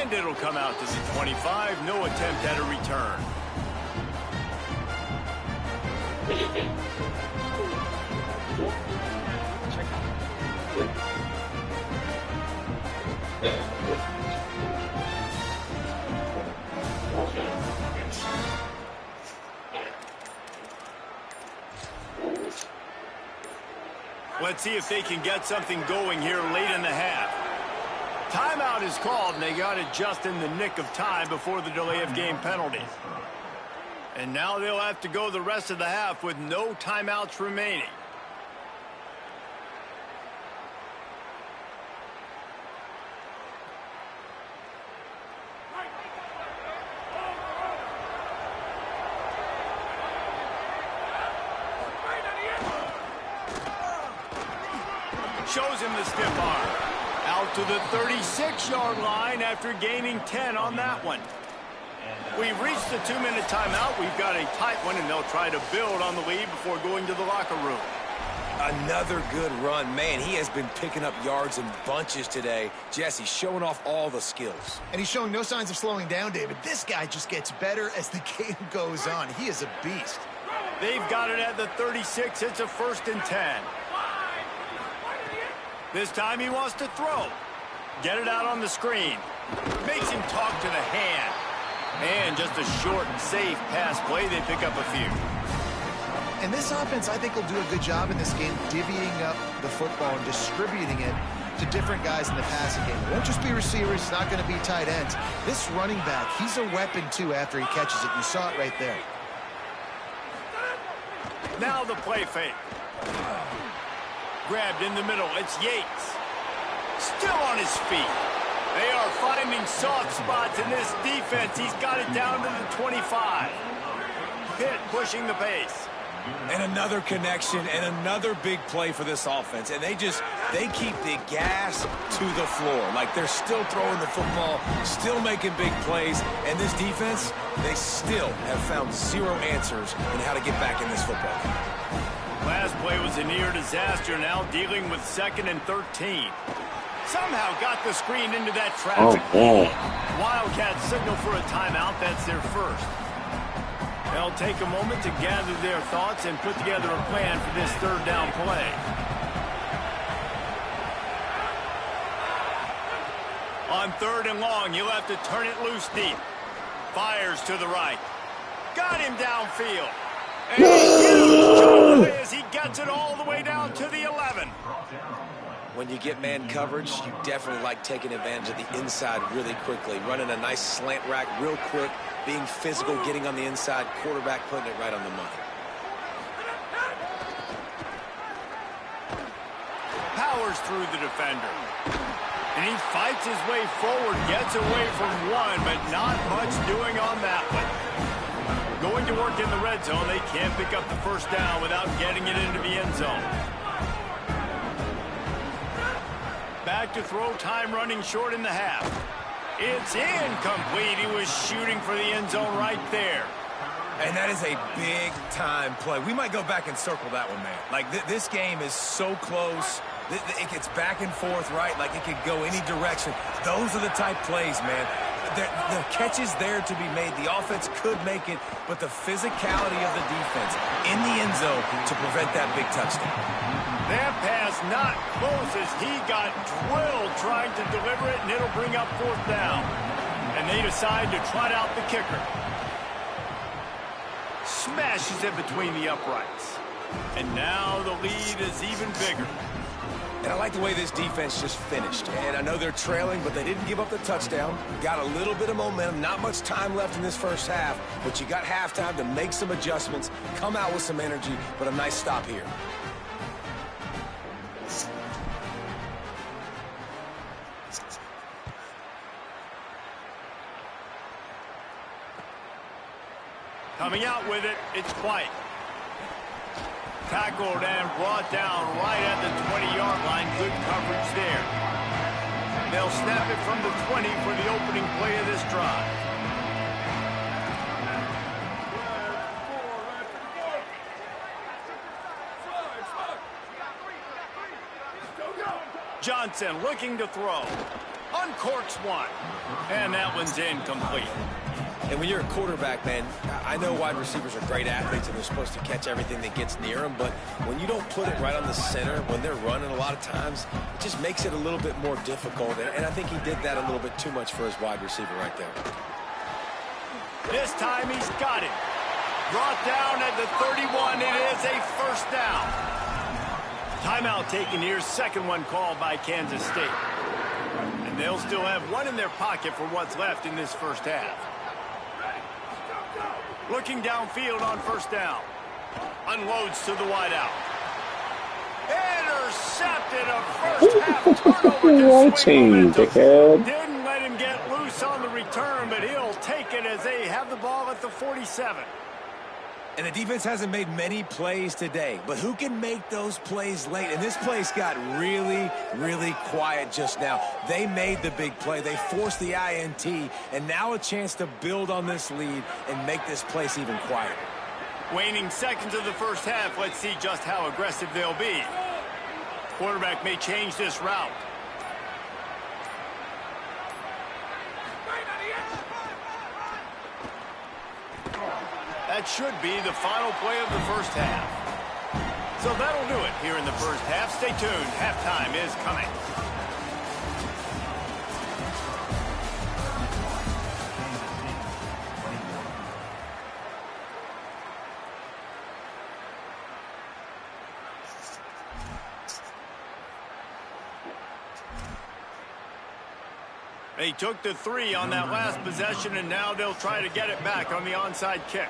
And it'll come out to the 25. No attempt at a return. Let's see if they can get something going here late in the half. Timeout is called, and they got it just in the nick of time before the delay of game penalty. And now they'll have to go the rest of the half with no timeouts remaining. Shows him the stiff arm. Out to the 36-yard line after gaining 10 on that one. We've reached the 2-minute timeout. We've got a tight one, and they'll try to build on the lead before going to the locker room. Another good run. Man, he has been picking up yards in bunches today. Jesse showing off all the skills. And he's showing no signs of slowing down, David. This guy just gets better as the game goes on. He is a beast. They've got it at the 36. It's a 1st and 10. This time he wants to throw. Get it out on the screen. Makes him talk to the hand. And just a short and safe pass play. They pick up a few. And this offense, I think, will do a good job in this game divvying up the football and distributing it to different guys in the passing game. It won't just be receivers. It's not going to be tight ends. This running back, he's a weapon, too, after he catches it. You saw it right there. Now the play fake. Grabbed in the middle. It's Yates. Still on his feet. They are finding soft spots in this defense. He's got it down to the 25. Pitt pushing the pace. And another connection and another big play for this offense. And they keep the gas to the floor. Like they're still throwing the football, still making big plays. And this defense, they still have found zero answers in how to get back in this football game. Last play was a near disaster, now dealing with 2nd and 13. Somehow got the screen into that traffic. Wildcats signal for a timeout. That's their first. They'll take a moment to gather their thoughts and put together a plan for this 3rd down play. On 3rd and long, you'll have to turn it loose deep. Fires to the right. Got him downfield. And huge as he gets it all the way down to the 11. When you get man coverage, you definitely like taking advantage of the inside really quickly. Running a nice slant rack real quick, being physical, getting on the inside, quarterback putting it right on the money. Powers through the defender. And he fights his way forward, gets away from one, but not much doing on that one. Going to work in the red zone. They can't pick up the 1st down without getting it into the end zone. Back to throw, time running short in the half. It's incomplete. He was shooting for the end zone right there. And that is a big-time play. We might go back and circle that one, man. Like, this game is so close. It gets back and forth, right? Like, it could go any direction. Those are the type plays, man. The catch is there to be made. The offense could make it, but the physicality of the defense in the end zone to prevent that big touchdown. That pass not close as he got drilled trying to deliver it, and it'll bring up 4th down. And they decide to trot out the kicker. Smashes it between the uprights. And now the lead is even bigger. And I like the way this defense just finished. And I know they're trailing, but they didn't give up the touchdown. Got a little bit of momentum. Not much time left in this 1st half, but you got halftime to make some adjustments, come out with some energy, but a nice stop here. Coming out with it, it's White. Tackled and brought down right at the 20-yard line. Good coverage there. They'll snap it from the 20 for the opening play of this drive. Johnson looking to throw. Uncorks one. And that one's incomplete. And when you're a quarterback, man, I know wide receivers are great athletes and they're supposed to catch everything that gets near them, but when you don't put it right on the center, when they're running a lot of times, it just makes it a little bit more difficult. And I think he did that a little bit too much for his wide receiver right there. This time he's got it. Brought down at the 31. It is a first down. Timeout taken here. Second one called by Kansas State. And they'll still have one in their pocket for what's left in this first half. Looking downfield on first down. Unloads to the wideout. Intercepted, a first half turnover to swing momentum. Didn't let him get loose on the return, but he'll take it as they have the ball at the 47. And the defense hasn't made many plays today, but who can make those plays late? And this place got really, really quiet just now. They made the big play. They forced the INT, and now a chance to build on this lead and make this place even quieter. Waning seconds of the first half. Let's see just how aggressive they'll be. Quarterback may change this route. That should be the final play of the first half. So that'll do it here in the first half. Stay tuned. Halftime is coming. They took the 3 on that last possession, and now they'll try to get it back on the onside kick.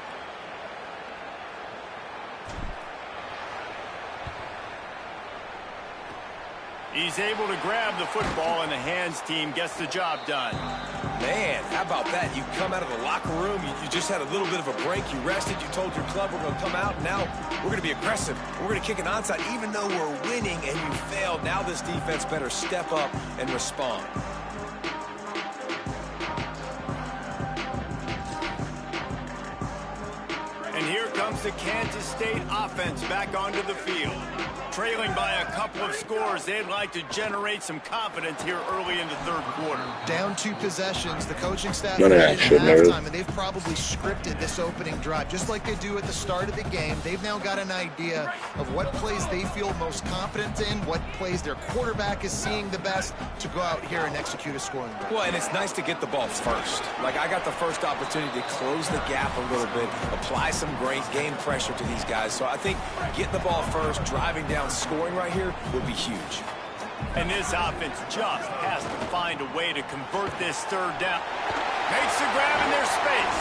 He's able to grab the football, and the hands team gets the job done. Man, how about that? You come out of the locker room, you just had a little bit of a break, you rested, you told your club we're going to come out, and now we're going to be aggressive. We're going to kick an onside, even though we're winning and you failed. Now this defense better step up and respond. And here comes the Kansas State offense back onto the field. Trailing by a couple of scores, they'd like to generate some confidence here early in the third quarter. Down 2 possessions, the coaching staff is at halftime, and they've probably scripted this opening drive. Just like they do at the start of the game, they've now got an idea of what plays they feel most confident in, what plays their quarterback is seeing the best to go out here and execute a scoring drive. Well, and it's nice to get the ball first. Like, I got the first opportunity to close the gap a little bit, apply some great game pressure to these guys. So I think getting the ball first, driving down, scoring right here will be huge. And this offense just has to find a way to convert this third down. Makes the grab in their space.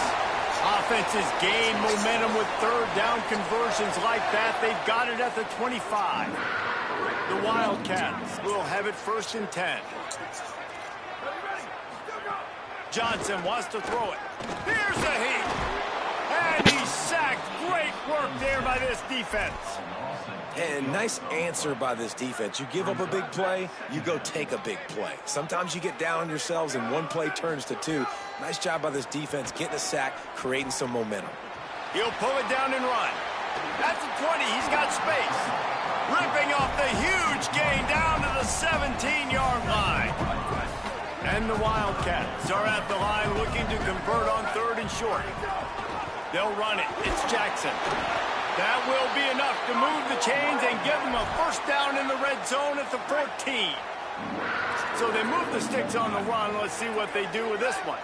Offenses gain momentum with third down conversions like that. They've got it at the 25. The Wildcats will have it 1st and 10. Johnson wants to throw it. Here's the heat. And he's sacked. Great work there by this defense. And nice answer by this defense. You give up a big play, you go take a big play. Sometimes you get down on yourselves and one play turns to 2. Nice job by this defense getting a sack, creating some momentum. He'll pull it down and run. At the 20, he's got space. Ripping off the huge gain down to the 17-yard line. And the Wildcats are at the line looking to convert on 3rd and short. They'll run it. It's Jackson. That will be enough to move the chains and give them a first down in the red zone at the 14. So they move the sticks on the run. Let's see what they do with this one.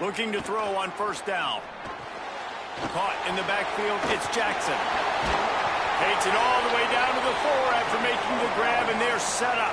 Looking to throw on first down. Caught in the backfield, it's Jackson. Takes it all the way down to the 4 after making the grab, and they're set up.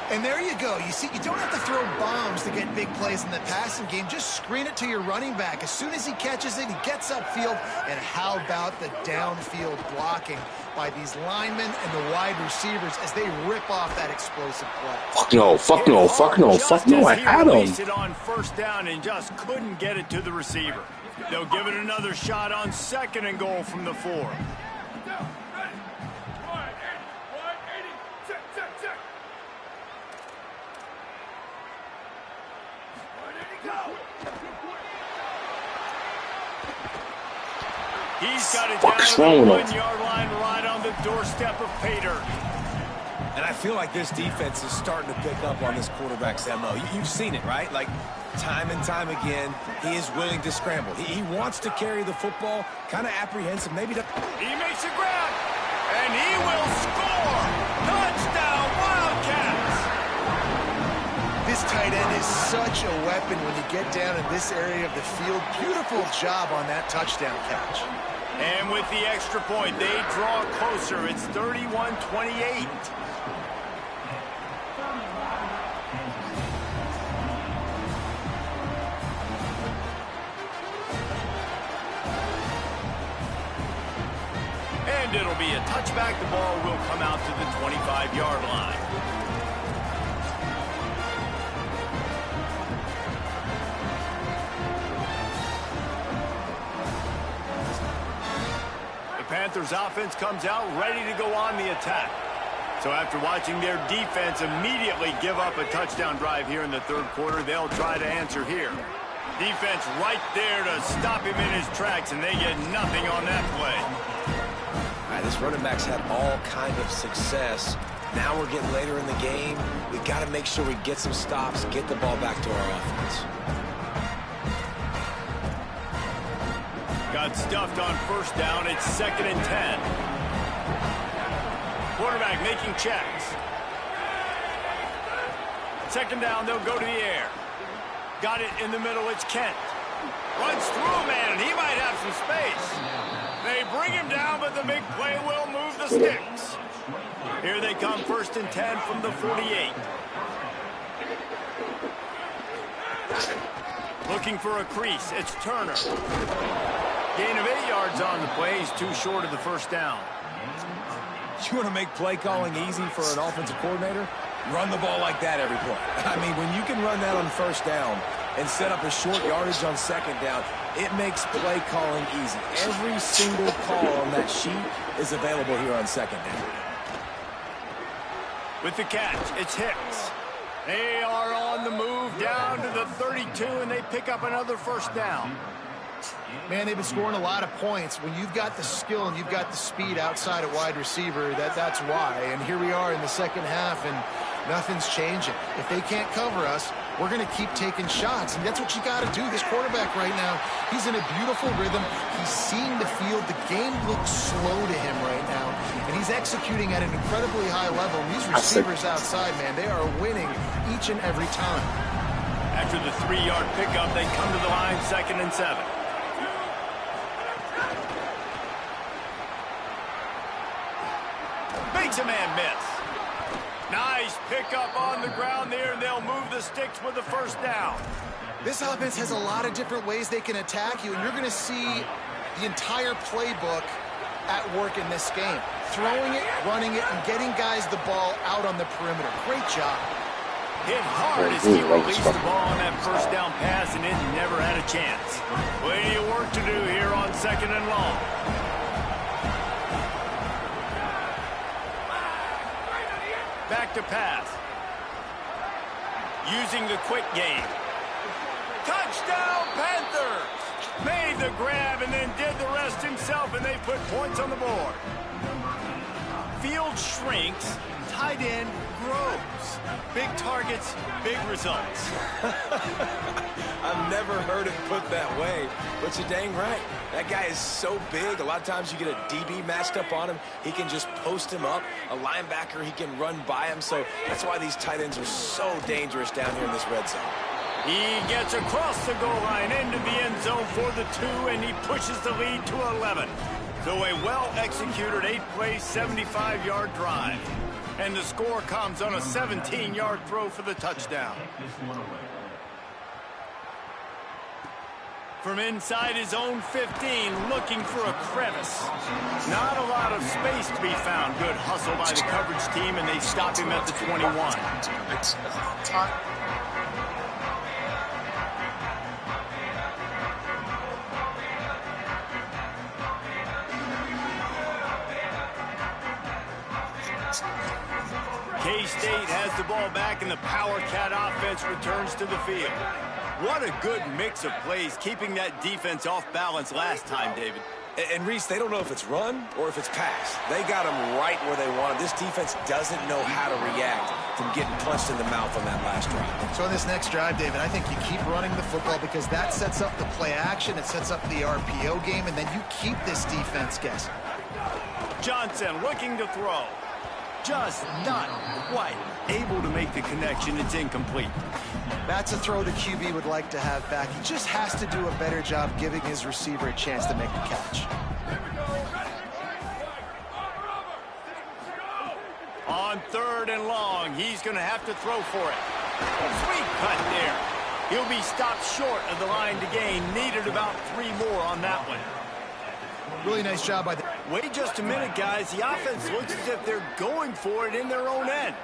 And there you go. You see, you don't have to throw bombs to get big plays in the passing game. Just screen it to your running back. As soon as he catches it, he gets upfield. And how about the downfield blocking by these linemen and the wide receivers as they rip off that explosive play? Fuck no, fuck no, fuck no, fuck no. I had him. It on first down and just couldn't get it to the receiver. They'll give it another shot on 2nd and goal from the 4. He's got it down to the 1-yard line right on the doorstep of Pater. And I feel like this defense is starting to pick up on this quarterback's MO. You've seen it, right? Like, time and time again, he is willing to scramble. He wants to carry the football, kind of apprehensive, maybe to... He makes a grab, and he will score! Touchdown, Wildcats! This tight end is such a weapon when you get down in this area of the field. Beautiful job on that touchdown catch. And with the extra point, they draw closer. It's 31-28. And it'll be a touchback. The ball will come out to the 25-yard line. Panthers offense comes out ready to go on the attack. So after watching their defense immediately give up a touchdown drive here in the third quarter, they'll try to answer here. Defense right there to stop him in his tracks, and they get nothing on that play. All right, this running back's had all kind of success. Now we're getting later in the game. We got to make sure we get some stops, get the ball back to our offense. Got stuffed on first down. It's 2nd and 10. Quarterback making checks. 2nd down, they'll go to the air. Got it in the middle, it's Kent. Runs through a man, and he might have some space. They bring him down, but the big play will move the sticks. Here they come, 1st and 10 from the 48. Looking for a crease, it's Turner. Gain of 8 yards on the play. He's too short of the first down. You want to make play calling easy for an offensive coordinator? Run the ball like that every play. I mean, when you can run that on first down and set up a short yardage on 2nd down, it makes play calling easy. Every single call on that sheet is available here on 2nd down. With the catch, it's Hicks. They are on the move down to the 32, and they pick up another first down. Man, they've been scoring a lot of points. When you've got the skill and you've got the speed outside at wide receiver, that's why. And here we are in the second half, and nothing's changing. If they can't cover us, we're going to keep taking shots. And that's what you got to do. This quarterback right now, he's in a beautiful rhythm. He's seeing the field. The game looks slow to him right now. And he's executing at an incredibly high level. And these receivers outside, man, they are winning each and every time. After the 3-yard pickup, they come to the line, 2nd and 7. Makes a man miss. Nice pickup on the ground there, and they'll move the sticks with the first down. This offense has a lot of different ways they can attack you, and you're going to see the entire playbook at work in this game. Throwing it, running it, and getting guys the ball out on the perimeter. Great job. Hit hard as he released the ball on that first down pass, and it never had a chance. Plenty of work to do here on 2nd and long. Back to pass. Using the quick game. Touchdown, Panthers! Made the grab and then did the rest himself, and they put points on the board. Field shrinks, tight end grows. Big targets, big results. I've never heard it put that way, but you're dang right. That guy is so big. A lot of times you get a DB matched up on him. He can just post him up. A linebacker, he can run by him. So that's why these tight ends are so dangerous down here in this red zone. He gets across the goal line into the end zone for the 2, and he pushes the lead to 11. So a well-executed 8-play, 75-yard drive. And the score comes on a 17-yard throw for the touchdown. From inside his own 15, looking for a crevice. Not a lot of space to be found. Good hustle by the coverage team, and they stop him at the 21. K-State has the ball back, and the Power Cat offense returns to the field. What a good mix of plays, keeping that defense off balance last time, David. And Reese, they don't know if it's run or if it's pass. They got them right where they want them. This defense doesn't know how to react from getting punched in the mouth on that last drive. So in this next drive, David, I think you keep running the football because that sets up the play action, it sets up the RPO game, and then you keep this defense guessing. Johnson looking to throw. Just not quite able to make the connection. It's incomplete. That's a throw the QB would like to have back. He just has to do a better job giving his receiver a chance to make the catch. On 3rd and long, he's going to have to throw for it. Sweet cut there. He'll be stopped short of the line to gain. Needed about 3 more on that one. Really nice job by the... Wait just a minute, guys. The offense looks as if they're going for it in their own end.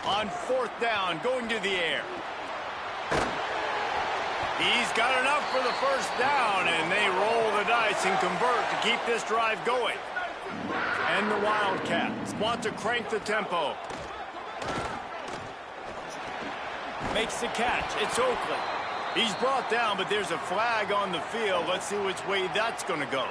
On 4th down, going to the air. He's got enough for the 1st down, and they roll the dice and convert to keep this drive going. And the Wildcats want to crank the tempo. Makes the catch. It's Oakland. He's brought down, but there's a flag on the field. Let's see which way that's going to go.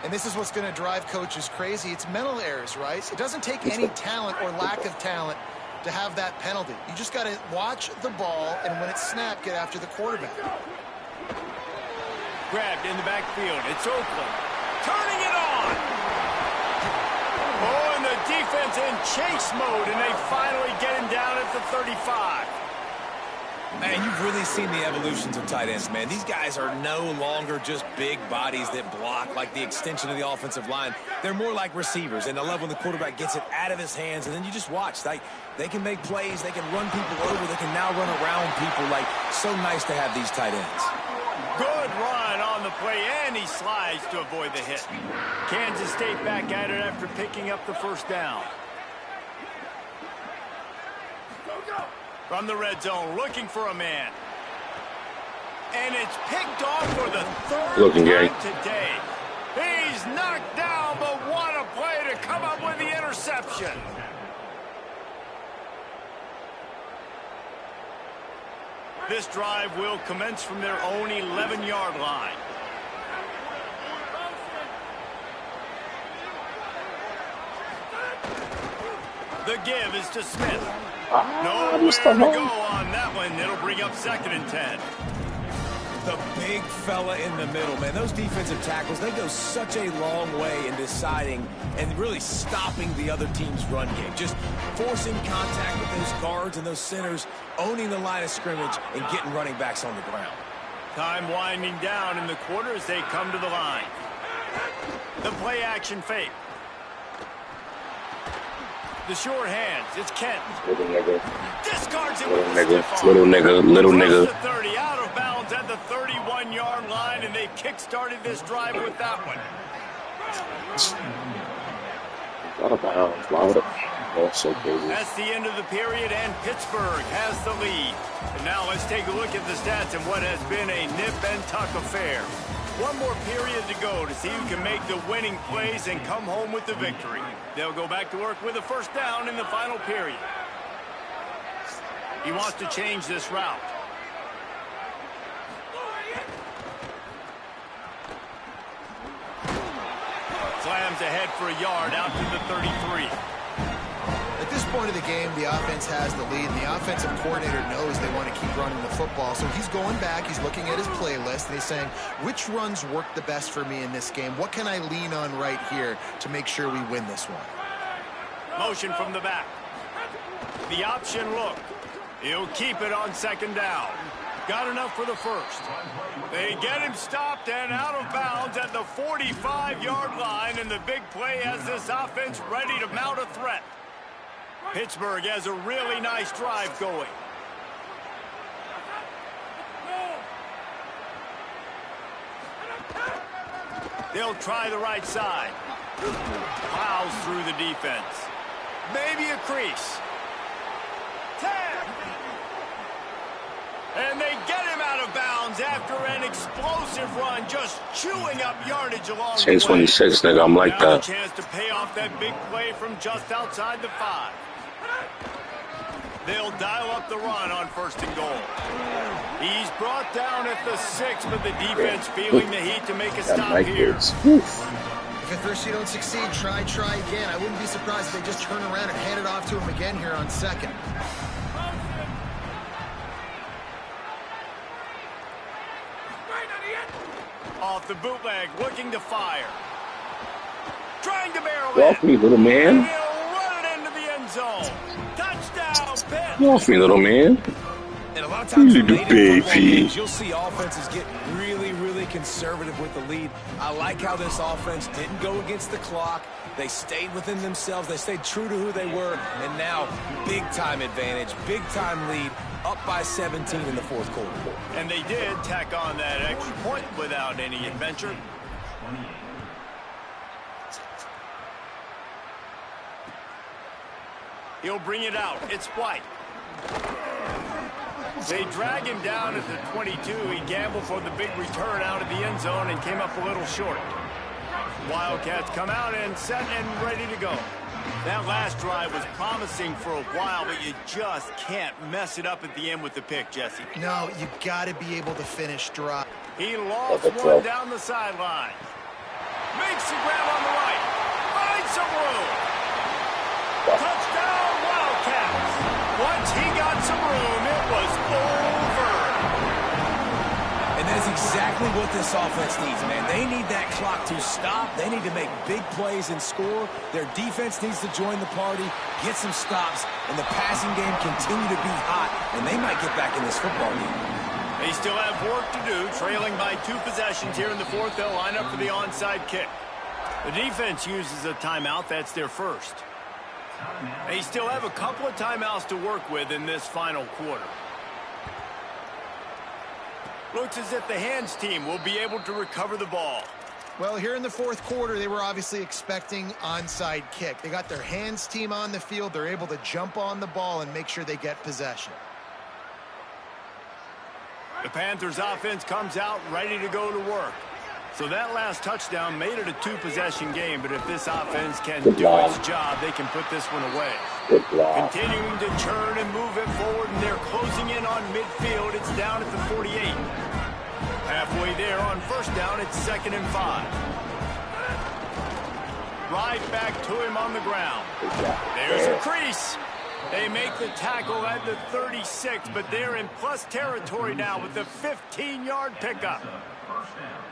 And this is what's going to drive coaches crazy. It's mental errors, right? It doesn't take any talent or lack of talent to have that penalty. You just got to watch the ball, and when it's snapped, get after the quarterback. Grabbed in the backfield. It's Oakland. Turning it on. Oh, and the defense in chase mode, and they finally get him down at the 35. Man, you've really seen the evolutions of tight ends, man. These guys are no longer just big bodies that block like the extension of the offensive line. They're more like receivers, and I love when the quarterback gets it out of his hands, and then you just watch. They can make plays, they can run people over, they can now run around people. Like, so nice to have these tight ends. Good run on the play, and he slides to avoid the hit. Kansas State back at it after picking up the 1st down. From the red zone, looking for a man. And it's picked off for the 3rd time today. He's knocked down, but what a play to come up with the interception. This drive will commence from their own 11-yard line. The give is to Smith. Nowhere to go on that one. It'll bring up 2nd and 10. The big fella in the middle, man. Those defensive tackles, they go such a long way in deciding and really stopping the other team's run game. Just forcing contact with those guards and those centers, owning the line of scrimmage, and getting running backs on the ground. Time winding down in the quarter as they come to the line. The play action fake. The short hands. It's Kent. Little nigga. Discards it Little with nigga. the stiff Little nigga. Little nigga. The 30 out of bounds at the 31-yard line, and they kick-started this drive with that one. Out of bounds. Loud. That's so crazy. That's the end of the period, and Pittsburgh has the lead. And now let's take a look at the stats and what has been a nip-and-tuck affair. One more period to go to see who can make the winning plays and come home with the victory. They'll go back to work with a 1st down in the final period. He wants to change this route. Slams ahead for a yard out to the 33. At this point of the game, the offense has the lead, and the offensive coordinator knows they want to keep running the football. So he's going back, he's looking at his playlist, and he's saying, which runs work the best for me in this game? What can I lean on right here to make sure we win this one? Motion from the back. The option look. He'll keep it on 2nd down. Got enough for the 1st. They get him stopped and out of bounds at the 45-yard line, and the big play has this offense ready to mount a threat. Pittsburgh has a really nice drive going. They'll try the right side. Plows through the defense. Maybe a crease. 10. And they get him out of bounds after an explosive run, just chewing up yardage along the way. 26, nigga. I'm like Now that. a chance to pay off that big play from just outside the 5. They'll dial up the run on 1st and goal. He's brought down at the 6, but the defense feeling the heat to make a stop here. If at first you don't succeed, try again. I wouldn't be surprised if they just turn around and hand it off to him again here on 2nd. Off the bootleg, looking to fire. Trying to barrel Get off me, little man. And he'll run it into the end zone. Touchdown, Pitt. Get off me, little man. And a lot of times You late in baby. football games, you'll see offenses get really conservative with the lead. I like how this offense didn't go against the clock. They stayed within themselves. They stayed true to who they were. And now, big-time advantage, big-time lead, up by 17 in the 4th quarter. And they did tack on that extra point without any adventure. He'll bring it out. It's White. They drag him down at the 22. He gambled for the big return out of the end zone and came up a little short. Wildcats come out and set and ready to go. That last drive was promising for a while, but you just can't mess it up at the end with the pick, Jesse. No, you got to be able to finish drive. He lofts one down the sideline. Makes the grab on the right. Finds some room. Touchdown, Wildcats. Once he got some room, it was over. And that's exactly what this offense needs, man. They need that clock to stop. They need to make big plays and score. Their defense needs to join the party, get some stops, and the passing game continue to be hot, and they might get back in this football game. They still have work to do, trailing by 2 possessions here in the 4th. They'll line up for the onside kick. The defense uses a timeout. That's their first. They still have a couple of timeouts to work with in this final quarter. Looks as if the hands team will be able to recover the ball. Well, here in the 4th quarter, they were obviously expecting onside kick. They got their hands team on the field. They're able to jump on the ball and make sure they get possession. The Panthers offense comes out ready to go to work. So that last touchdown made it a 2-possession game, but if this offense can do its job, they can put this one away. Continuing to churn and move it forward, and they're closing in on midfield. It's down at the 48. Halfway there on 1st down, it's 2nd and 5. Right back to him on the ground. There's a crease. They make the tackle at the 36, but they're in plus territory now with the 15-yard pickup.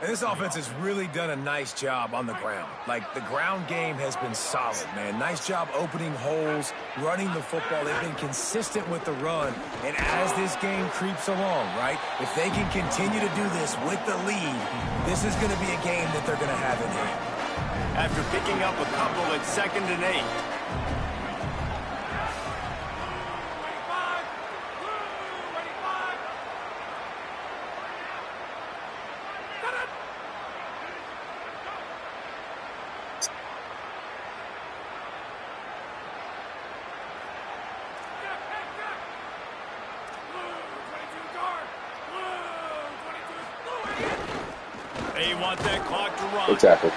And this offense has really done a nice job on the ground. Like, the ground game has been solid, man. Nice job opening holes, running the football. They've been consistent with the run. And as this game creeps along, right, if they can continue to do this with the lead, this is going to be a game that they're going to have in hand. After picking up a couple at 2nd and 8. They want that clock to run. Exactly.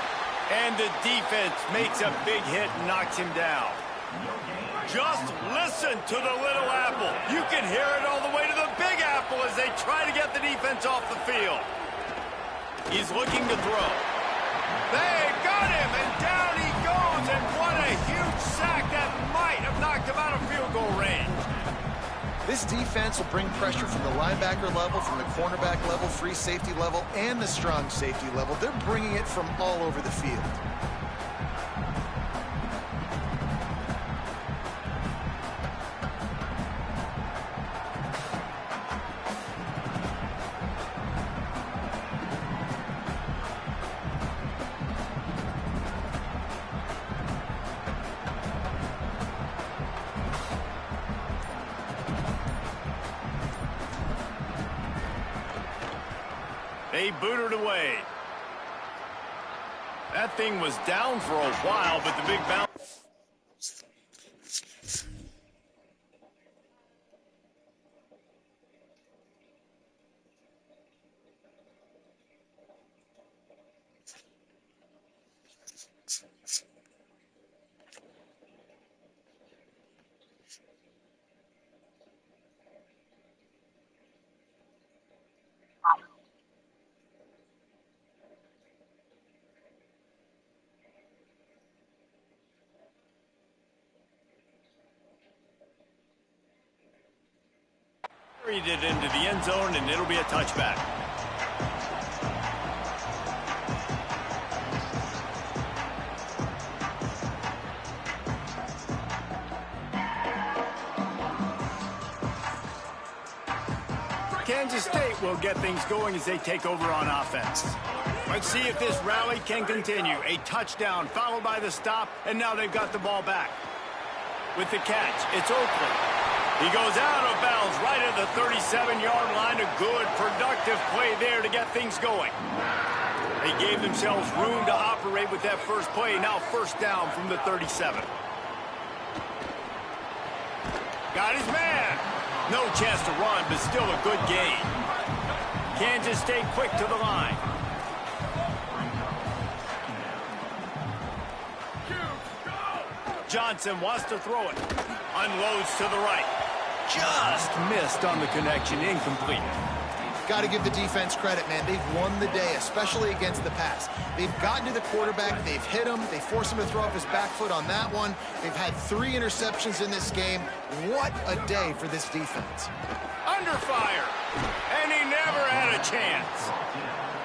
And the defense makes a big hit and knocks him down. Just listen to the little apple. You can hear it all the way to the big apple as they try to get the defense off the field. He's looking to throw. They got him, and down he goes. And what a huge sack that might have knocked him out of field goal range. This defense will bring pressure from the linebacker level, from the cornerback level, free safety level, and the strong safety level. They're bringing it from all over the field. They booted away. That thing was down for a while, but the big bounce. buried it into the end zone, and it'll be a touchback. Kansas State will get things going as they take over on offense. Let's see if this rally can continue. A touchdown followed by the stop, and now they've got the ball back. With the catch, it's Oakley. He goes out of bounds right at the 37-yard line. A good, productive play there to get things going. They gave themselves room to operate with that first play. Now first down from the 37. Got his man. No chance to run, but still a good gain. Kansas State quick to the line. Johnson wants to throw it. Unloads to the right. Just missed on the connection. Incomplete. Got to give the defense credit, man. They've won the day, especially against the pass. They've gotten to the quarterback. They've hit him. They forced him to throw off his back foot on that one. They've had 3 interceptions in this game. What a day for this defense. Under fire. And he never had a chance.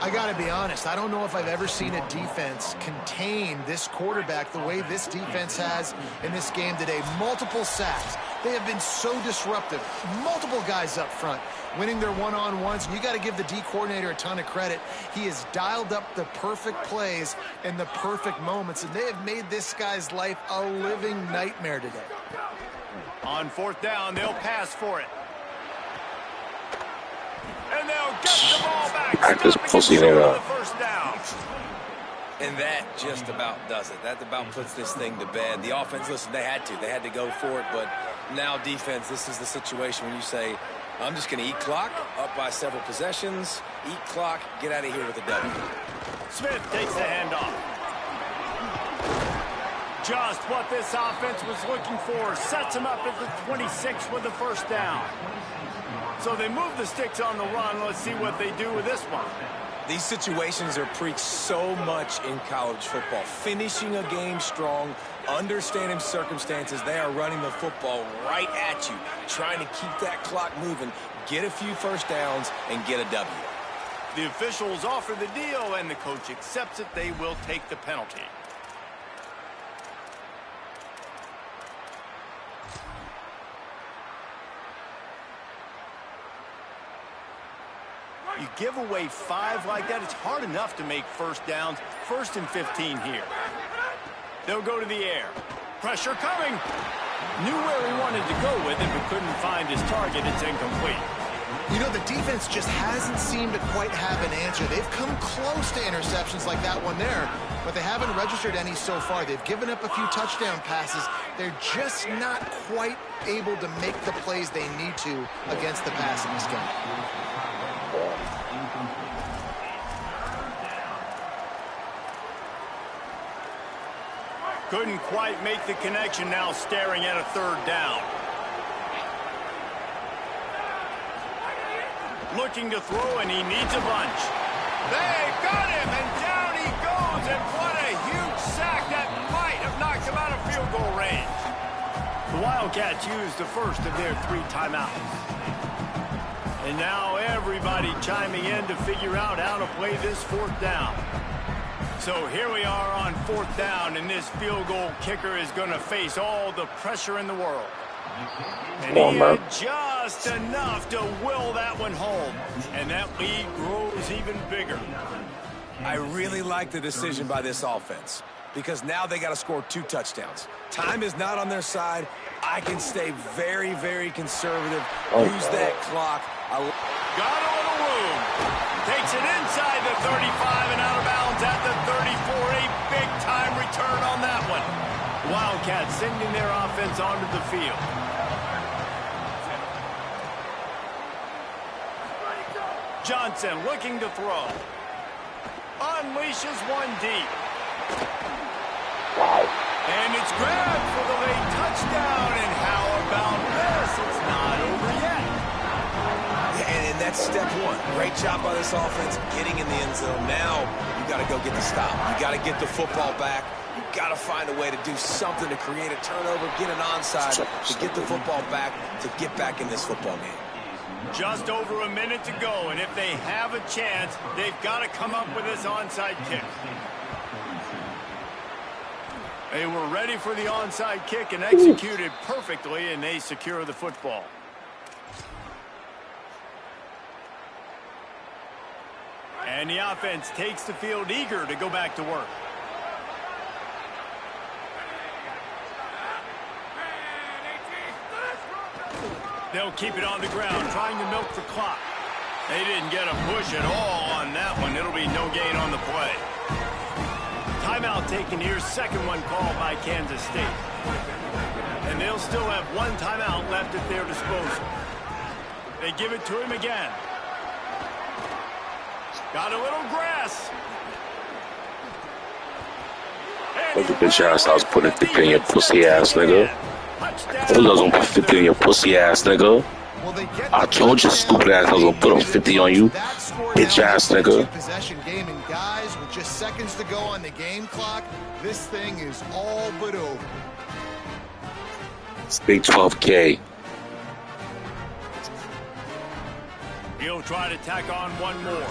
I got to be honest, I don't know if I've ever seen a defense contain this quarterback the way this defense has in this game today. Multiple sacks. They have been so disruptive. Multiple guys up front winning their one-on-ones. And you got to give the D coordinator a ton of credit. He has dialed up the perfect plays in the perfect moments, and they have made this guy's life a living nightmare today. On fourth down, they'll pass for it. And they'll get the ball back. Practice pussy nigga. First down. And that just about does it. That about puts this thing to bed. The offense, listen, they had to go for it. But now defense, this is the situation when you say, I'm just going to eat clock, up by several possessions, eat clock, get out of here with a W. Smith takes the handoff. Just what this offense was looking for. Sets him up at the 26 with the first down. So they move the sticks on the run. Let's see what they do with this one. These situations are preached so much in college football. Finishing a game strong, understanding circumstances. They are running the football right at you, trying to keep that clock moving, get a few first downs, and get a W. The officials offer the deal, and the coach accepts it. They will take the penalty. You give away 5 like that, it's hard enough to make first downs. 1st and 15 here. They'll go to the air. Pressure coming. Knew where he wanted to go with it, but couldn't find his target. It's incomplete. You know, the defense just hasn't seemed to quite have an answer. They've come close to interceptions like that one there, but they haven't registered any so far. They've given up a few touchdown passes. They're just not quite able to make the plays they need to against the pass in this game. Couldn't quite make the connection, now staring at a 3rd down. Looking to throw, and he needs a bunch. They've got him, and down he goes, and what a huge sack that might have knocked him out of field goal range. The Wildcats used the first of their 3 timeouts. And now everybody chiming in to figure out how to play this 4th down. So here we are on 4th down, and this field goal kicker is going to face all the pressure in the world. And he had just enough to will that one home. And that lead grows even bigger. I really like the decision by this offense because now they got to score 2 touchdowns. Time is not on their side. I can stay very, very conservative. Use that clock. Got a little room. Takes it inside the 35 and out of bounds at the 34. A big-time return on that one. Wildcats sending their offense onto the field. Johnson looking to throw. Unleashes one deep. Wow. And it's grabbed for the late touchdown. And how about this? It's not over yet. And that's step 1. Great job by this offense getting in the end zone. Now you got to go get the stop. You got to get the football back. You got to find a way to do something to create a turnover, get an onside, to get the football back, to get back in this football game. Just over a minute to go, and if they have a chance, they've got to come up with this onside kick. They were ready for the onside kick and executed perfectly, and they secure the football. And the offense takes the field eager to go back to work. They'll keep it on the ground, trying to milk the clock. They didn't get a push at all on that one. It'll be no gain on the play. Timeout taken here, second one called by Kansas State. And they'll still have one timeout left at their disposal. They give it to him again. Got a little grass. Look at the bitch ass I was putting 50 in your pussy ass, nigga. I was gonna put 50 in your pussy ass, nigga. I told you, stupid ass, I was gonna put 50 on you, bitch ass, nigga. Possession game, and guys, with just seconds to go on the game clock, this thing is all but over. It's big 12K. He'll try to tack on one more.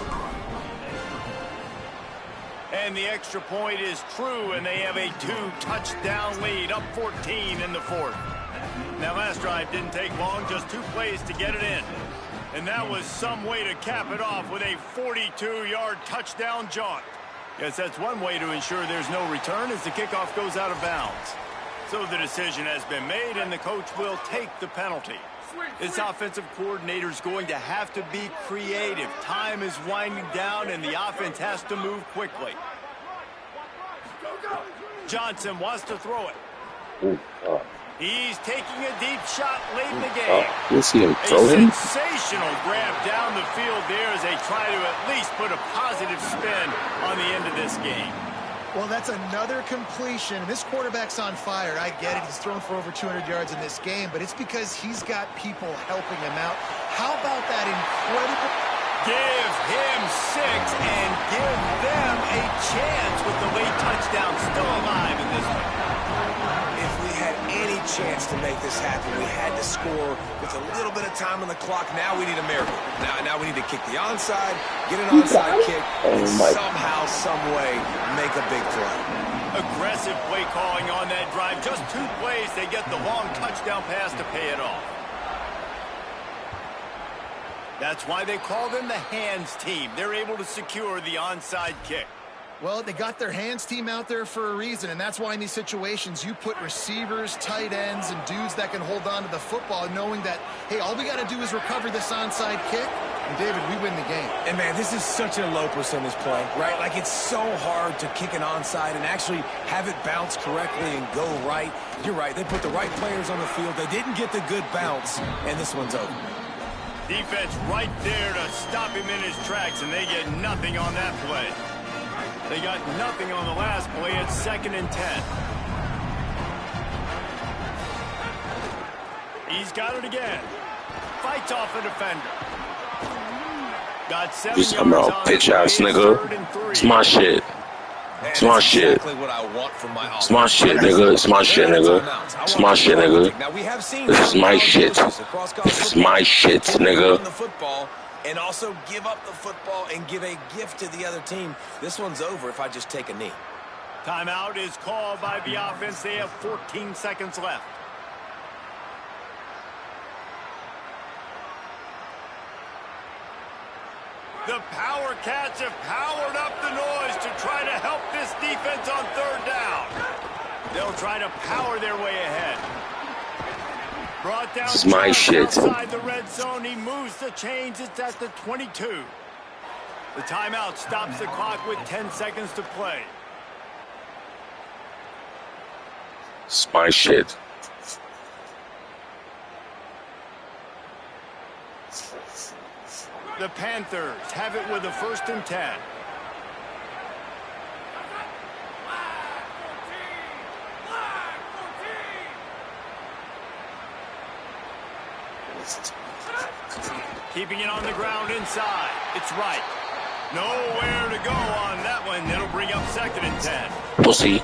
And the extra point is true, and they have a 2-touchdown lead, up 14 in the fourth. That last drive didn't take long, just 2 plays to get it in. And that was some way to cap it off with a 42-yard touchdown jaunt. Yes, that's one way to ensure there's no return as the kickoff goes out of bounds. So the decision has been made, and the coach will take the penalty. This offensive coordinator is going to have to be creative. Time is winding down, and the offense has to move quickly. Johnson wants to throw it. He's taking a deep shot late in the game. You'll see him throw him. A sensational grab down the field there as they try to at least put a positive spin on the end of this game. Well, that's another completion. This quarterback's on fire. I get it. He's thrown for over 200 yards in this game, but it's because he's got people helping him out. How about that incredible... Give him 6 and give them a chance with the late touchdown still alive in this one. If we had any chance to make this happen, we had to score with a little bit of time on the clock. Now we need a miracle. Now we need to kick the onside, get an onside kick, and somehow, some way, make a big play. Aggressive play calling on that drive. Just 2 plays, they get the long touchdown pass to pay it off. That's why they call them the hands team. They're able to secure the onside kick. Well, they got their hands team out there for a reason, and that's why in these situations you put receivers, tight ends, and dudes that can hold on to the football, knowing that, hey, all we got to do is recover this onside kick, and, David, we win the game. And, man, this is such a low percentage play, right? Like, it's so hard to kick an onside and actually have it bounce correctly and go right. You're right. They put the right players on the field. They didn't get the good bounce, and this one's over. Defense right there to stop him in his tracks, and they get nothing on that play. They got nothing on the last play. It's 2nd and 10. He's got it again. Fights off a defender. Got 7 yards talking about bitch ass nigga. It's my shit. It's my shit. It's my shit, nigga. It's my shit, nigga. It's my shit, nigga. This is my shit. This is my shit, nigga. And also give up the football and give a gift to the other team. This one's over if I just take a knee. Timeout is called by the offense. They have 14 seconds left. The Power Cats have powered up the noise to try to help this defense on 3rd down. They'll try to power their way ahead. Brought down. This is my shit. Outside the red zone, he moves the chains. It's at the 22. The timeout stops the clock with 10 seconds to play. It's my shit. The Panthers have it with a 1st and 10. Keeping it on the ground inside. It's right. Nowhere to go on that one. That'll bring up 2nd and 10. Pussy.